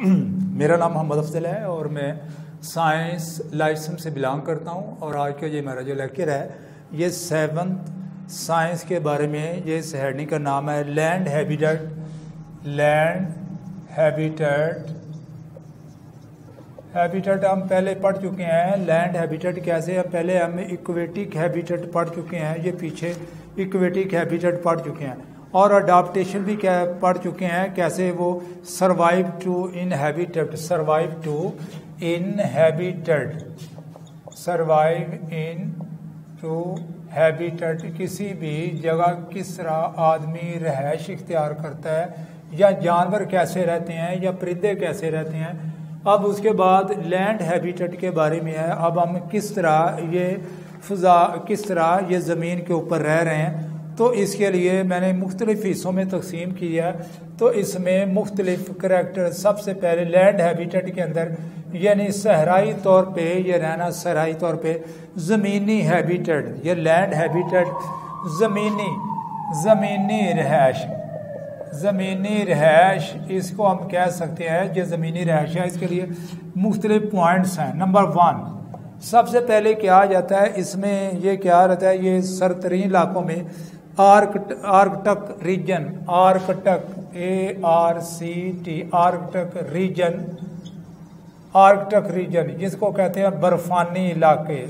मेरा नाम मोहम्मद अफजल है और मैं साइंस लाइसेंस से बिलोंग करता हूं। और आज का ये मेरा जो लेक्चर है ये 7th साइंस के बारे में। ये इस हेडिंग का नाम है लैंड हैबिटेट। हैबिटेट हम पहले पढ़ चुके हैं। लैंड हैबिटेट कैसे है, पहले हम इक्वेटिक हैबिटेट पढ़ चुके हैं, ये पीछे इक्वेटिक हैबिटेट पढ़ चुके हैं। और अडाप्टेशन भी क्या पढ़ चुके हैं, कैसे वो सर्वाइव टू इनहैबिटेट किसी भी जगह किस तरह आदमी रहायश इख्तियार करता है, या जानवर कैसे रहते हैं, या परिंदे कैसे रहते हैं। अब उसके बाद लैंड हैबिटेट के बारे में है। अब हम किस तरह ये ज़मीन के ऊपर रह रहे हैं, तो इसके लिए मैंने मुख्तलिफ हिस्सों में तकसीम किया। तो इसमें मुख्तलिफ करैक्टर, सबसे पहले लैंड हैबिटेट के अंदर यानी सहराई तौर पे ये रहना, सहराई तौर पे ज़मीनी हैबिटेट, ये लैंड हैबिटेट ज़मीनी रहायश इसको हम कह सकते हैं। जो ज़मीनी रहायश है इसके लिए मुख्तलिफ पॉइंट्स हैं। नंबर 1 सबसे पहले क्या आ जाता है, इसमें ये क्या रहता है, ये सरतरीन इलाकों में आर्कटक रीजन, आर्कटक रीजन जिसको कहते हैं बर्फानी इलाके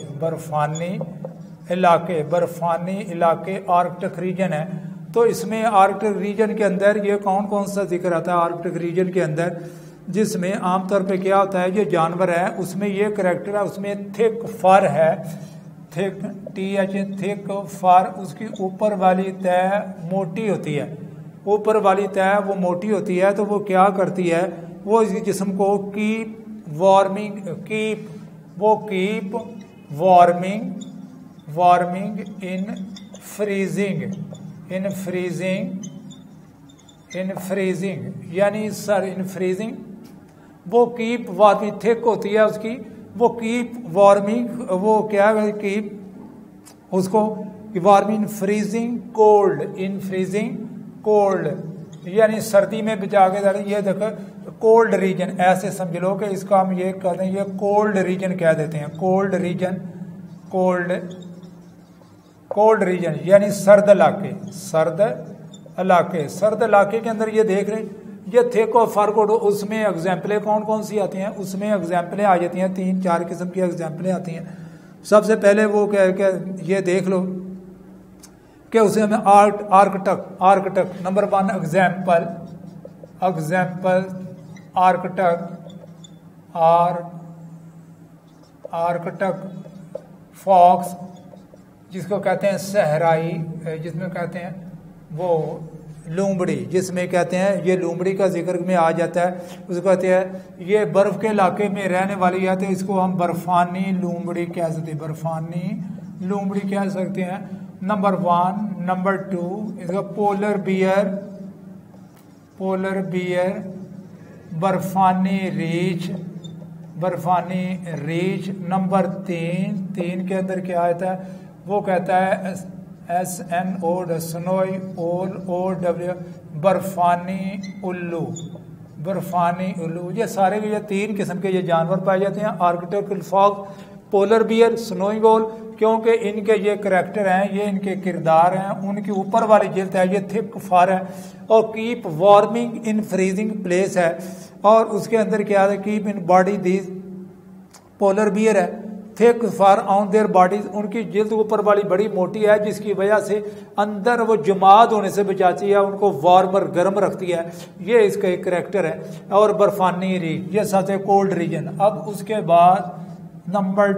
आर्कटक रीजन है। तो इसमें आर्कटिक रीजन के अंदर ये कौन कौन सा जिक्र आता है आर्कटिक रीजन के अंदर, जिसमें आमतौर पे क्या होता है, ये जानवर है उसमें ये करैक्टर है, उसमें थिक फर है, थिक फर, उसकी ऊपर वाली तह मोटी होती है, ऊपर वाली तह वो मोटी होती है। तो वो क्या करती है, वो इस जिस्म को कीप वार्मिंग इन फ्रीजिंग यानी वो कीप वार्मिंग थिक होती है उसकी, वो कीप वार्मिंग, वो क्या कीप उसको वार्मिंग फ्रीजिंग कोल्ड यानी सर्दी में बचा के। ये देखो कोल्ड रीजन, ऐसे समझ लो कि इसका हम ये कहते हैं, ये कोल्ड रीजन कह देते हैं। कोल्ड रीजन यानी सर्द इलाके के अंदर ये देख रहे ये थिक और फर कोड। उसमें एग्जाम्पलें कौन कौन सी आती हैं, उसमें एग्जाम्पलें आ जाती हैं, 3-4 किस्म की एग्जाम्पलें आती हैं। सबसे पहले वो क्या ये देख लो कि उसे हमें आर्कटक नंबर 1 एग्जाम्पल आर्कटक फॉक्स जिसको कहते हैं सहराई, जिसमें कहते हैं वो लूमड़ी, जिसमें कहते हैं ये लूमड़ी का जिक्र में आ जाता है। उसको कहते हैं ये बर्फ के इलाके में रहने वाली है, तो इसको हम बर्फानी लूमड़ी कह सकते हैं। नंबर 1 नंबर 2 इसका पोलर बियर बर्फानी रीछ। नंबर 3 के अंदर क्या आता है, वो कहता है SNO स्नोई OW बर्फानी उल्लू। ये सारे ये 3 किस्म के ये जानवर पाए जाते हैं। Arctic fog, polar bear, snowing ओल, क्योंकि इनके ये करैक्टर हैं, ये इनके किरदार हैं। उनकी ऊपर वाली जिल्द है ये थिक फर है, और keep warming in freezing place है। और उसके अंदर क्या है, keep in body these polar bear है, thick fur on their bodies, उनकी जिल्द ऊपर वाली बड़ी मोटी है, जिसकी वजह से अंदर वो जमाद होने से बचाती है, उनको वार्मर गर्म रखती है। ये इसका एक करैक्टर है। और बर्फानी रीजन ये साथ है कोल्ड रीजन। अब उसके बाद नंबर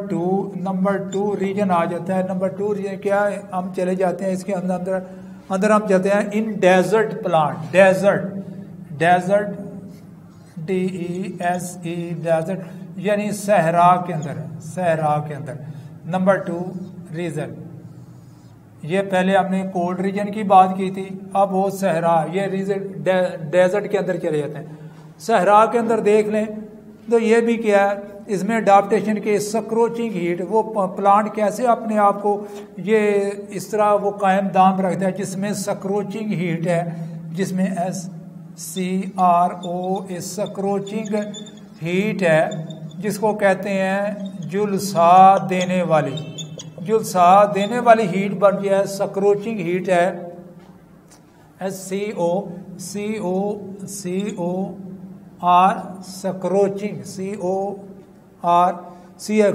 2 रीजन आ जाता है। नंबर 2 रीजन क्या है, हम चले जाते हैं इसके अंदर हम जाते हैं in desert plant, desert DESE desert यानी सहरा के अंदर। नंबर 2 रीजन, ये पहले हमने कोल्ड रीजन की बात की थी, अब वो सहरा, ये रीजन डेजर्ट के अंदर चले जाते हैं। सहरा के अंदर देख लें तो ये भी क्या है, इसमें अडाप्टेशन के सक्रोचिंग हीट, वो प्लांट कैसे अपने आप को ये इस तरह वो कायम दाम रखता है जिसमें सक्रोचिंग हीट है, जिसमें CRO सक्रोचिंग हीट है, जिसको कहते हैं झुलसा देने वाली, झुलसा देने वाली हीट बन गया है, सक्रोचिंग हीट है। SCO सक्रोचिंग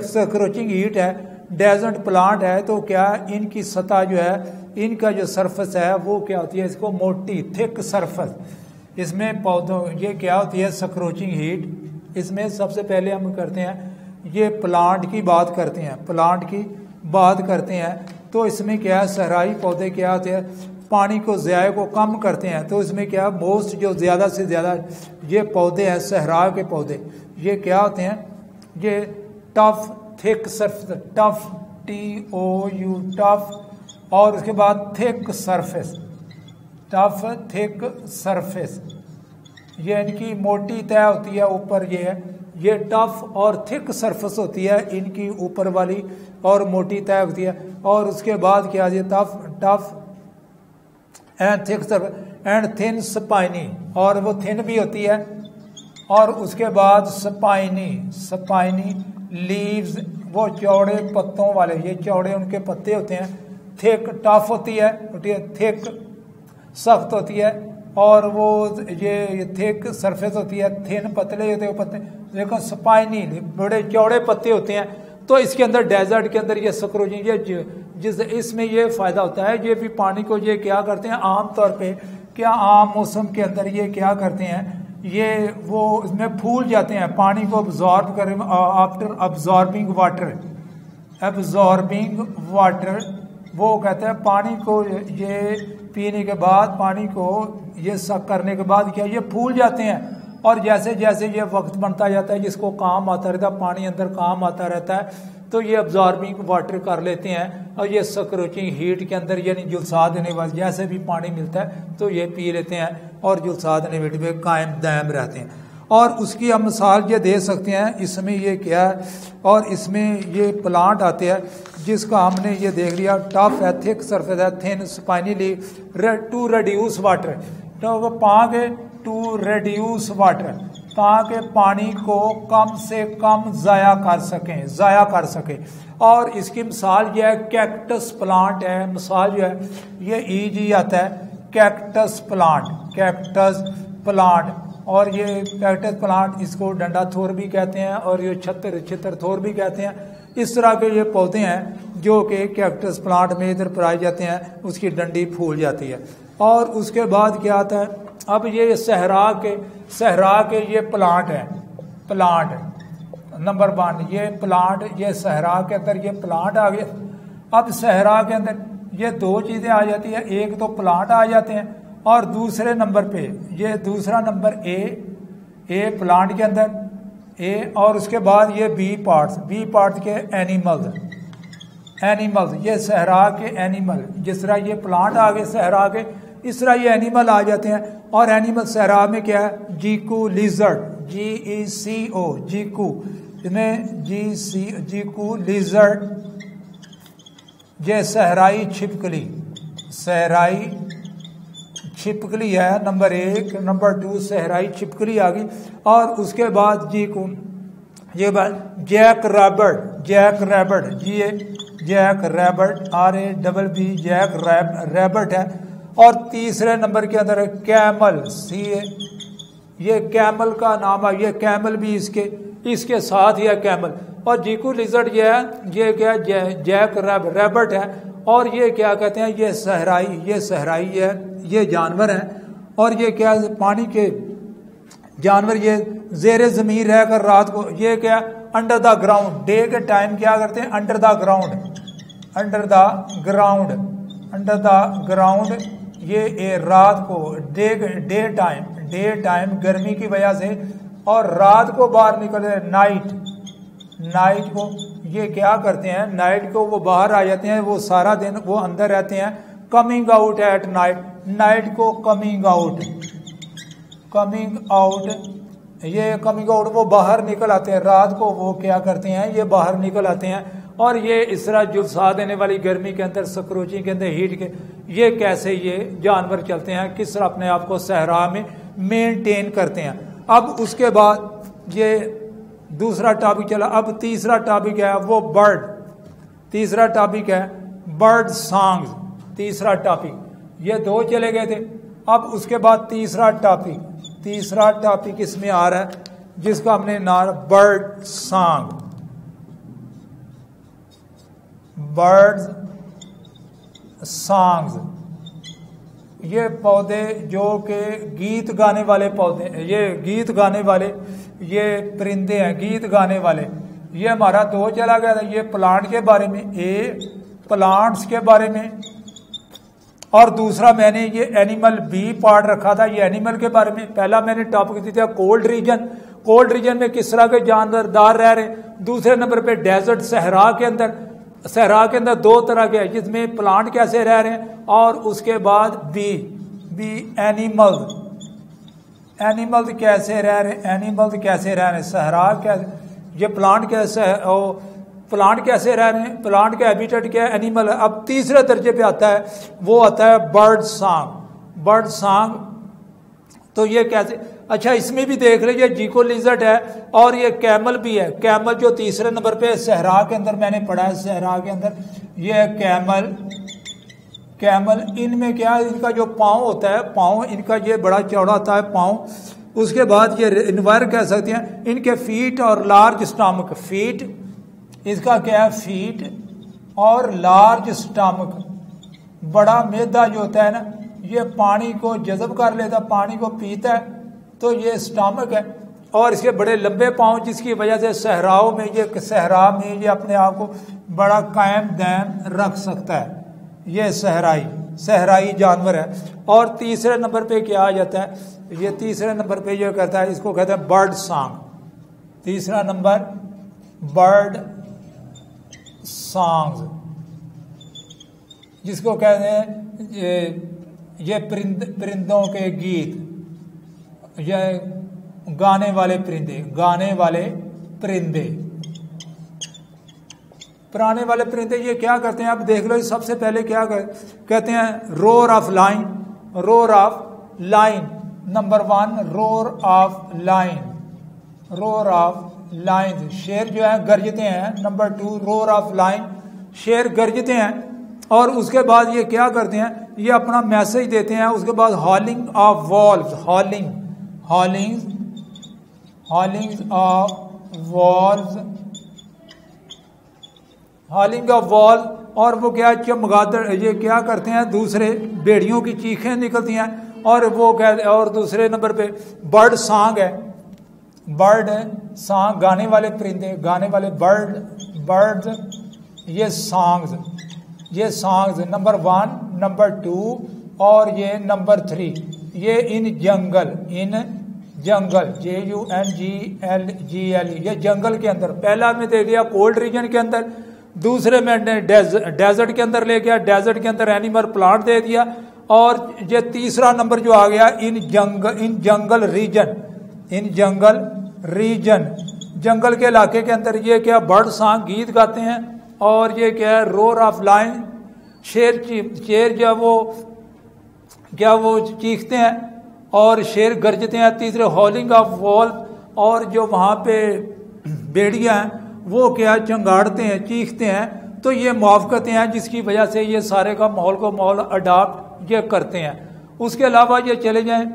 सक्रोचिंग हीट है। डेजर्ट प्लांट है तो क्या इनकी सतह जो है, इनका जो सरफेस है वो क्या होती है, इसको मोटी थिक सरफेस। इसमें पौधों ये क्या होती है सक्रोचिंग हीट। इसमें सबसे पहले हम करते हैं ये प्लांट की बात करते हैं, प्लांट की बात करते हैं तो इसमें क्या है सहराई पौधे क्या होते हैं, पानी को ज़ाया को कम करते हैं। तो इसमें क्या मोस्ट जो ज़्यादा से ज़्यादा ये पौधे हैं सहरा के पौधे, ये क्या होते हैं, ये tough thick surface, tough TOU tough, और उसके बाद thick surface, tough thick surface, ये इनकी मोटी तय होती है ऊपर, ये है ये टफ और थिक सरफेस होती है इनकी ऊपर वाली, और मोटी तय होती है। और उसके बाद क्या है tough and thick surface and thin spiny, और वो थिन भी होती है। और उसके बाद स्पाइनी लीव्स, वो चौड़े पत्तों वाले, ये चौड़े उनके पत्ते होते हैं। थिक टफ होती है, थिक सख्त होती है, और वो ये थिक सरफेस होती है, थिन पतले होते हैं पत्ते, लेकिन स्पाइनी बड़े चौड़े पत्ते होते हैं। तो इसके अंदर डेजर्ट के अंदर ये सक्रोचिंग, ये जिस इसमें ये फायदा होता है, ये भी पानी को ये क्या करते हैं आम तौर पे, क्या आम मौसम के अंदर ये क्या करते हैं, ये वो इसमें फूल जाते हैं पानी को अब्जॉर्ब कर, आफ्टर अब्जॉर्बिंग वाटर, वो कहते हैं पानी को ये पीने के बाद, पानी को ये सक करने के बाद क्या ये फूल जाते हैं। और जैसे जैसे ये वक्त बनता जाता है, जिसको काम आता रहता है, पानी अंदर काम आता रहता है, तो ये अब्जॉर्बिंग वाटर कर लेते हैं, और ये सक्रोचिंग हीट के अंदर यानी झुलसा देने वाले जैसे भी पानी मिलता है तो ये पी लेते हैं, और झुलसा देने हीट में कायम दायम रहते हैं। और उसकी हम मिसाल ये दे सकते हैं, इसमें ये क्या है, और इसमें ये प्लांट आते हैं जिसका हमने ये देख लिया, टफ है, थिक सरफेस है, thin spiny leave, to reduce water, तो पाके टू रिड्यूस वाटर, ताकि पानी को कम से कम ज़ाया कर सके। और इसकी मिसाल यह है कैक्टस प्लांट है, मिसाल जो है ये EG आता है, कैक्टस प्लांट, और ये कैक्टस प्लांट इसको डंडा थोर भी कहते हैं, और ये छितर थोर भी कहते हैं। इस तरह के ये पौधे हैं जो कि कैक्टस प्लांट में इधर पाए जाते हैं, उसकी डंडी फूल जाती है। और उसके बाद क्या आता है, अब ये सहरा के ये प्लांट है, प्लांट नंबर 1 ये प्लांट, ये सहरा के अंदर ये प्लांट आ गया। अब सहरा के अंदर ये दो चीज़ें आ जाती है, एक तो प्लांट आ जाते हैं, और दूसरे नंबर पे ये दूसरा नंबर ए प्लांट के अंदर ए, और उसके बाद ये बी पार्ट्स के एनिमल्स, ये सहरा के एनिमल, जिस तरह ये प्लांट आ गए सहरा के, इस तरह ये एनिमल आ जाते हैं। और एनिमल सहरा में क्या है, जीकू लिजर्ड, GECO जीकू, इसमें जीकू लिजर्ड, ये सहराई छिपकली है नंबर 1, नंबर 2 सहराई छिपकली आ गई। और उसके बाद जीकू, ये बात जैक रैबर्ट RABB जैक रैबर्ट है। और तीसरे नंबर के अंदर है कैमल, ये कैमल का नाम है, ये कैमल भी इसके साथ ही है कैमल। और जीकू लिजर्ड ये क्या जैक रैबर्ट है। और ये क्या कहते हैं, ये सहराई है, ये जानवर है। और ये क्या पानी के जानवर, ये ज़ेरे ज़मीन रहकर रात को, ये क्या अंडर द ग्राउंड, डे के टाइम क्या करते हैं अंडर द ग्राउंड, ये रात को डे टाइम गर्मी की वजह से, और रात को बाहर निकले नाइट को ये क्या करते हैं, नाइट को वो बाहर आ जाते हैं, वो सारा दिन वो अंदर रहते हैं। कमिंग आउट एट नाइट को कमिंग आउट, ये कमिंग आउट वो बाहर निकल आते हैं, रात को वो क्या करते हैं ये बाहर निकल आते हैं। और ये इस तरह झुलसा देने वाली गर्मी के अंदर, सक्रोचिंग के अंदर, हीट के, ये कैसे ये जानवर चलते हैं, किस तरह अपने आप को सहरा में मेंटेन करते हैं। अब उसके बाद ये दूसरा टॉपिक चला। अब तीसरा टॉपिक है वो बर्ड, तीसरा टॉपिक है बर्ड सॉन्ग्स, तीसरा टॉपिक, ये दो चले गए थे। अब उसके बाद तीसरा टॉपिक इसमें आ रहा है जिसका हमने नाम बर्ड सॉन्ग, बर्ड सॉन्ग्स। ये पौधे जो कि गीत गाने वाले पौधे, ये गीत गाने वाले ये परिंदे हैं, गीत गाने वाले। ये हमारा दो चला गया था, ये प्लांट के बारे में, प्लांट्स के बारे में, और दूसरा मैंने ये एनिमल बी पार्ट रखा था, ये एनिमल के बारे में। पहला मैंने टॉपिक दिया था कोल्ड रीजन, कोल्ड रीजन में किस तरह के जानदार रह रहे हैं। दूसरे नंबर पे डेजर्ट, सहरा के अंदर, सहरा के अंदर दो तरह के हैं जिसमें प्लांट कैसे रह रहे हैं। और उसके बाद बी एनिमल, एनिमल कैसे रह रहे हैं, एनिमल कैसे रह रहे हैं, सहरा कैसे, ये प्लांट कैसे, प्लांट कैसे रह रहे हैं, प्लांट का हैबिटेट क्या है, एनिमल है। अब तीसरे दर्जे पे आता है, वो आता है बर्ड सॉन्ग, बर्ड सॉन्ग। तो ये कैसे, अच्छा इसमें भी देख लीजिए जीको लिजर्ड है और ये कैमल भी है। कैमल जो तीसरे नंबर पे सहरा के अंदर मैंने पढ़ा है, सहरा के अंदर ये कैमल, कैमल इनमें क्या है, इनका जो पाँव होता है, पाँव इनका ये बड़ा चौड़ा होता है पाँव। उसके बाद ये इन्वायर कह सकते हैं, इनके फीट और लार्ज स्टमक, फीट इसका क्या है, फीट और लार्ज स्टमक, बड़ा मैदा जो होता है ना, ये पानी को जज़ब कर लेता, पानी को पीता है, तो ये स्टमक है। और इसके बड़े लंबे पाँव जिसकी वजह से सहराओं में, ये सहरा में ये अपने आप को बड़ा कायम दायम रख सकता है। ये सहराई जानवर है। और तीसरे नंबर पे क्या आ जाता है, ये तीसरे नंबर पे ये कहता है, इसको कहते हैं बर्ड सॉन्ग। तीसरा नंबर बर्ड सॉन्ग्स, जिसको कहते हैं ये परिंदों के गीत, ये गाने वाले परिंदे, गाने वाले परिंदे, पुराने वाले परिंदे। ये क्या करते हैं, अब देख लो, सबसे पहले क्या कहते हैं, roar of line, roar of line, number 1 roar of line, roar of line, शेर जो है गरजते हैं। नंबर 2 रोर ऑफ लाइन, शेर गरजते हैं। और उसके बाद ये क्या करते हैं, ये अपना मैसेज देते हैं। उसके बाद हॉलिंग of valves, हॉलिंग of valves, हॉलिंग of wall. और वो क्या चमगादड़, ये क्या करते हैं, दूसरे भेड़ियों की चीखें निकलती हैं। और वो कहते, और दूसरे नंबर पे बर्ड सॉन्ग है, बर्ड सॉन्ग, गाने वाले परिंदे, गाने वाले बर्ड्स, ये सॉन्ग्स नंबर 1, नंबर 2 और ये नंबर 3, ये इन जंगल JUNGL, ये जंगल के अंदर। पहला में दे दिया कोल्ड रीजन के अंदर, दूसरे में डेजर्ट के अंदर ले गया, डेजर्ट के अंदर एनिमल प्लांट दे दिया। और ये तीसरा नंबर जो आ गया इन जंगल रीजन, जंगल के इलाके के अंदर ये क्या बर्ड सॉन्ग, गीत गाते हैं। और ये क्या है, रोर ऑफ लाइन, शेर जब वो चीखते हैं और शेर गरजते हैं। तीसरे हॉलिंग ऑफ वॉल, और जो वहाँ पे भेड़िया हैं वो क्या चंगाड़ते हैं, चीखते हैं। तो ये मुआफ़क़तें हैं जिसकी वजह से ये सारे का माहौल अडाप्ट ये करते हैं। उसके अलावा ये चले जाएं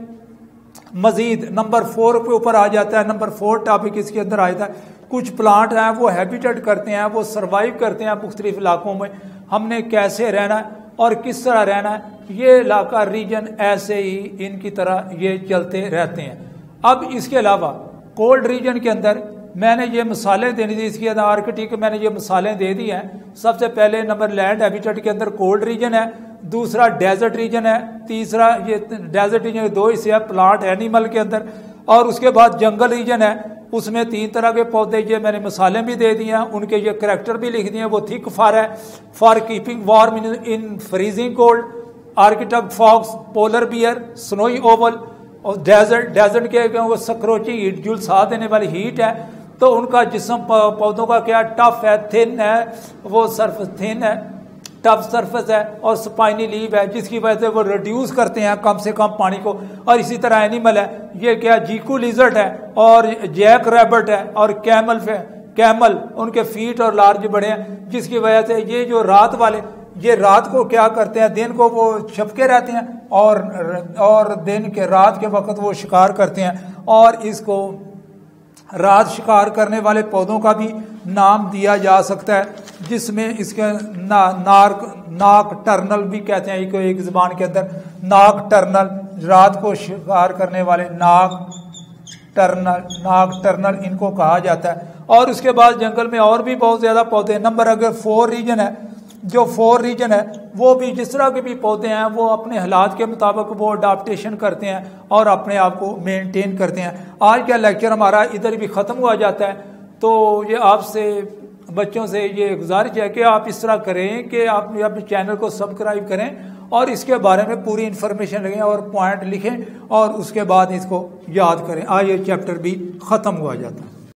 मज़ीद, नंबर 4 पे ऊपर आ जाता है, नंबर 4 टॉपिक इसके अंदर आ जाता है। कुछ प्लांट हैं वो हैबिटेट करते हैं, वो सर्वाइव करते हैं मुख्तलिफ इलाकों में। हमने कैसे रहना है और किस तरह रहना है, ये इलाका रीजन ऐसे ही इनकी तरह ये चलते रहते हैं। अब इसके अलावा कोल्ड रीजन के अंदर मैंने ये मिसालें देनी थी, इसके अंदर आर्कटिक मैंने ये मिसालें दे दी हैं। सबसे पहले नंबर लैंड हैबिटेट के अंदर कोल्ड रीजन है, दूसरा डेजर्ट रीजन है, तीसरा ये डेजर्ट रीजन 2 हिस्से है प्लांट एनिमल के अंदर। और उसके बाद जंगल रीजन है, उसमें 3 तरह के पौधे, ये मैंने मिसालें भी दे दी हैं, उनके ये करैक्टर भी लिख दिए हैं। वो थिक फर है, for keeping warm in freezing cold, Arctic fox, polar bear, snowy owl. और डेजर्ट के वो सक्रोची हीट, झुलसा देने वाली हीट है, तो उनका जिस्म पौधों का क्या टफ है, थिन है, वो सर्फ थिन है। टफ सरफेस है और स्पाइनी लीव है, जिसकी वजह से वो रिड्यूस करते हैं कम से कम पानी को। और इसी तरह एनिमल है, ये क्या जीकू लिजर्ट है और जैक रैबिट है और कैमल उनके फीट और लार्ज बड़े हैं, जिसकी वजह से ये जो रात वाले, ये रात को क्या करते हैं, दिन को वो छपके रहते हैं और दिन के रात के वक्त वो शिकार करते हैं। और इसको रात शिकार करने वाले पौधों का भी नाम दिया जा सकता है, जिसमें इसके नाक टर्नल भी कहते हैं, एक जुबान के अंदर नाक टर्नल, रात को शिकार करने वाले नाक टर्नल इनको कहा जाता है। और उसके बाद जंगल में और भी बहुत ज्यादा पौधे हैं। नंबर अगर 4 रीजन है, जो 4 रीजन है वो भी जिस तरह के भी पौधे हैं वो अपने हालात के मुताबिक वो अडाप्टेशन करते हैं और अपने आप को मेंटेन करते हैं। आज का लेक्चर हमारा इधर भी ख़त्म हुआ जाता है। तो ये आपसे बच्चों से ये गुजारिश है कि आप इस तरह करें कि आप अपने चैनल को सब्सक्राइब करें और इसके बारे में पूरी इन्फॉर्मेशन लें और पॉइंट लिखें और उसके बाद इसको याद करें। आज ये चैप्टर भी ख़त्म हुआ जाता है।